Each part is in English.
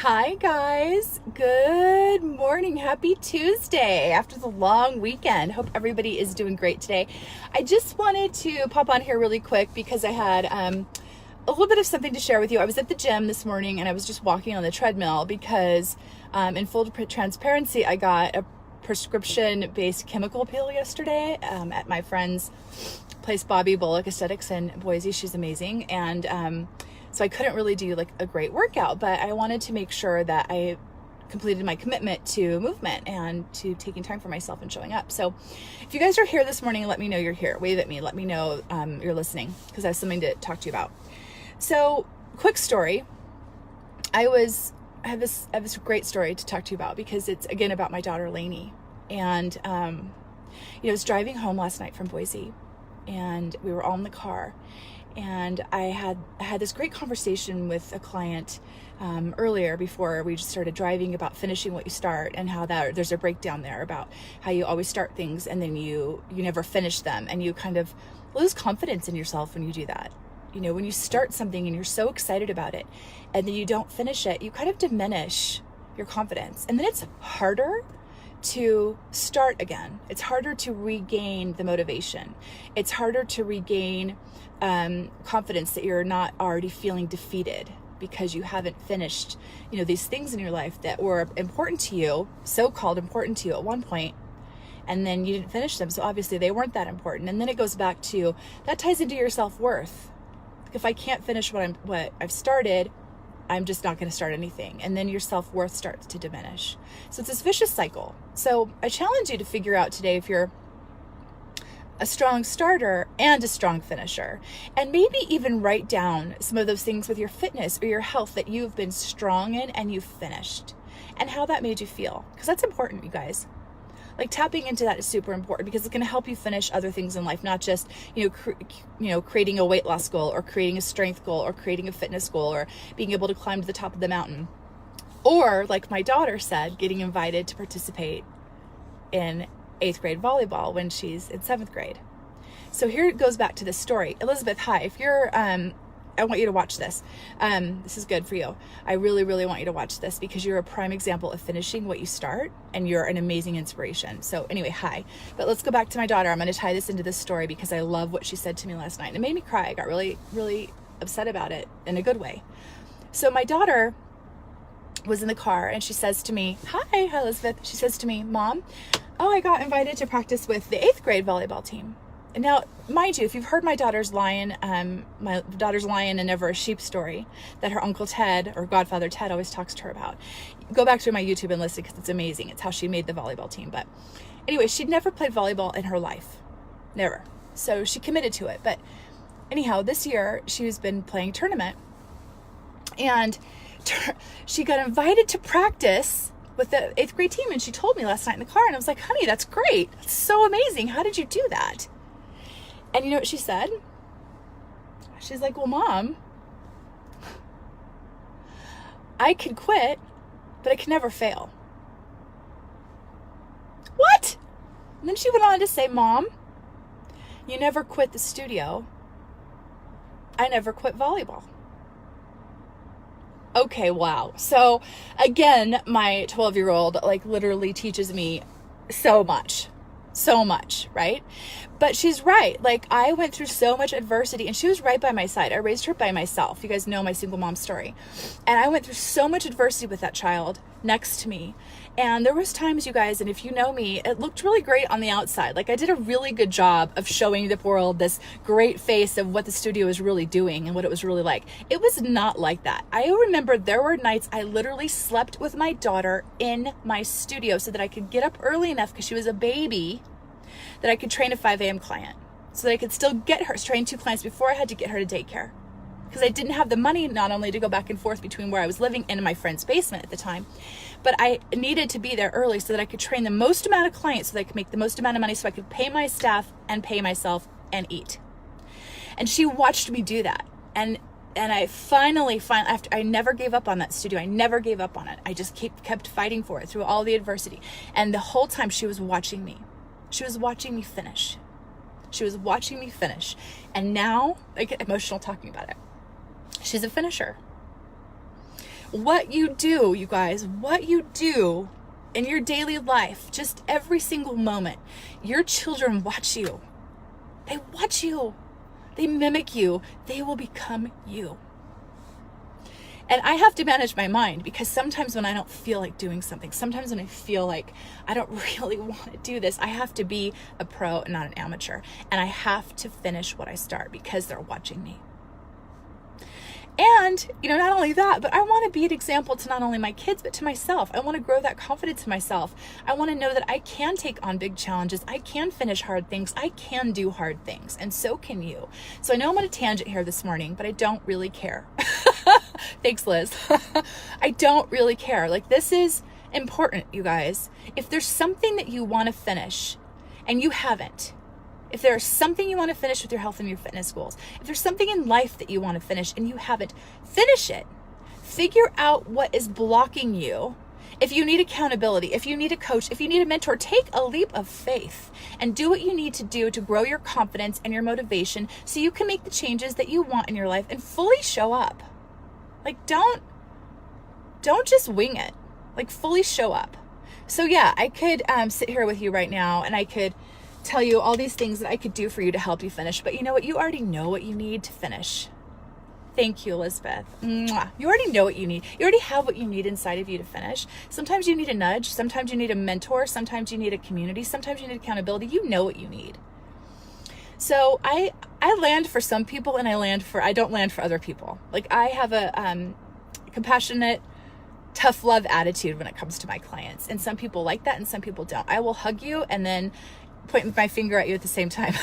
Hi guys, good morning. Happy Tuesday after the long weekend. Hope everybody is doing great today. I just wanted to pop on here really quick because I had a little bit of something to share with you. I was at the gym this morning and I was just walking on the treadmill because in full transparency, I got a prescription-based chemical peel yesterday at my friend's place, Bobby Bullock Aesthetics in Boise. She's amazing. And so I couldn't really do like a great workout, but I wanted to make sure that I completed my commitment to movement and to taking time for myself and showing up. So if you guys are here this morning, let me know you're here. Wave at me. Let me know you're listening because I have something to talk to you about. So quick story. I have this great story to talk to you about because it's again about my daughter Lainey. And I was driving home last night from Boise and we were all in the car. And I had this great conversation with a client earlier before we just started driving about finishing what you start and how there's a breakdown there about how you always start things and then you never finish them and you kind of lose confidence in yourself when you do that. When you start something and you're so excited about it and then you don't finish it, you kind of diminish your confidence. And then it's harder to start again. It's harder to regain the motivation. It's harder to regain confidence that you're not already feeling defeated because you haven't finished, these things in your life that were important to you, so-called important to you at one point, and then you didn't finish them. So obviously they weren't that important. And then it goes back to, that ties into your self-worth. If I can't finish what I've started, I'm just not going to start anything. And then your self-worth starts to diminish. So it's this vicious cycle. So I challenge you to figure out today if you're a strong starter and a strong finisher. And maybe even write down some of those things with your fitness or your health that you've been strong in and you've finished. And how that made you feel. Because that's important, you guys. Like tapping into that is super important because it's going to help you finish other things in life, not just, creating a weight loss goal or creating a strength goal or creating a fitness goal or being able to climb to the top of the mountain. Or like my daughter said, getting invited to participate in 8th grade volleyball when she's in 7th grade. So here it goes back to this story. Elizabeth, hi, if you're, I want you to watch this. This is good for you. I really, really want you to watch this because you're a prime example of finishing what you start and you're an amazing inspiration. So anyway, hi. But let's go back to my daughter. I'm going to tie this into this story because I love what she said to me last night. And it made me cry. I got really, really upset about it in a good way. So my daughter was in the car and she says to me, hi Elizabeth. She says to me, Mom, I got invited to practice with the 8th grade volleyball team. And now, mind you, if you've heard my daughter's lion and never a sheep story that her Uncle Ted or Godfather Ted always talks to her about, go back to my YouTube and listen because it's amazing. It's how she made the volleyball team. But anyway, she'd never played volleyball in her life. Never. So she committed to it. But anyhow, this year she's been playing tournament and she got invited to practice with the 8th grade team. And she told me last night in the car and I was like, honey, that's great. That's so amazing. How did you do that? And you know what she said? She's like, well, Mom, I could quit, but I can never fail. What? And then she went on to say, Mom, you never quit the studio. I never quit volleyball. Okay, wow. So again, my 12-year-old literally teaches me so much, right? But she's right. I went through so much adversity and she was right by my side. I raised her by myself. You guys know my single mom story. And I went through so much adversity with that child next to me. And there was times, you guys, and if you know me, it looked really great on the outside. I did a really good job of showing the world this great face of what the studio was really doing and what it was really like. It was not like that. I remember there were nights I literally slept with my daughter in my studio so that I could get up early enough because she was a baby that I could train a 5 a.m. client so that I could still train 2 clients before I had to get her to daycare. Because I didn't have the money not only to go back and forth between where I was living and in my friend's basement at the time, but I needed to be there early so that I could train the most amount of clients so that I could make the most amount of money so I could pay my staff and pay myself and eat. And she watched me do that. And I finally, after I never gave up on that studio. I never gave up on it. I just kept fighting for it through all the adversity. And the whole time she was watching me. She was watching me finish. She was watching me finish. And now I get emotional talking about it. She's a finisher. What you do, you guys, what you do in your daily life, just every single moment, your children watch you. They watch you. They mimic you. They will become you. And I have to manage my mind, because sometimes when I don't feel like doing something, sometimes when I feel like I don't really want to do this, I have to be a pro and not an amateur. And I have to finish what I start because they're watching me. And, not only that, but I want to be an example to not only my kids, but to myself. I want to grow that confidence in myself. I want to know that I can take on big challenges. I can finish hard things. I can do hard things. And so can you. So I know I'm on a tangent here this morning, but I don't really care. Thanks, Liz. I don't really care. Like, this is important, you guys. If there's something that you want to finish and you haven't, if there's something you want to finish with your health and your fitness goals, if there's something in life that you want to finish and you haven't, finish it. Figure out what is blocking you. If you need accountability, if you need a coach, if you need a mentor, take a leap of faith and do what you need to do to grow your confidence and your motivation so you can make the changes that you want in your life and fully show up. Like, don't just wing it. Like, fully show up. So yeah, I could sit here with you right now and I could tell you all these things that I could do for you to help you finish. But you know what? You already know what you need to finish. Thank you, Elizabeth. Mwah. You already know what you need. You already have what you need inside of you to finish. Sometimes you need a nudge. Sometimes you need a mentor. Sometimes you need a community. Sometimes you need accountability. You know what you need. So I land for some people and I don't land for other people. Like, I have a compassionate, tough love attitude when it comes to my clients. And some people like that and some people don't. I will hug you and then point my finger at you at the same time.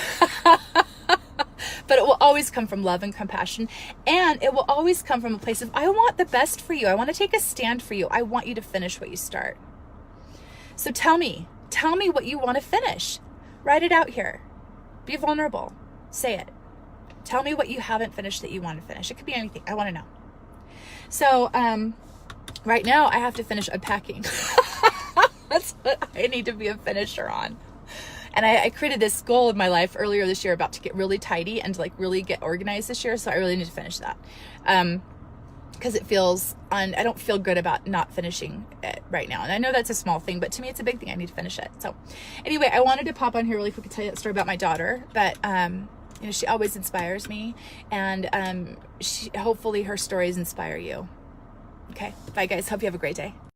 But it will always come from love and compassion. And it will always come from a place of, I want the best for you. I want to take a stand for you. I want you to finish what you start. So tell me what you want to finish. Write it out here. Be vulnerable. Say it. Tell me what you haven't finished that you want to finish. It could be anything. I want to know. So, right now I have to finish unpacking. That's what I need to be a finisher on. And I created this goal in my life earlier this year about to get really tidy and to like really get organized this year. So I really need to finish that. Because I don't feel good about not finishing it right now. And I know that's a small thing, but to me it's a big thing. I need to finish it. So anyway, I wanted to pop on here really quick and tell you that story about my daughter. But she always inspires me, and hopefully her stories inspire you. Okay, bye guys. Hope you have a great day.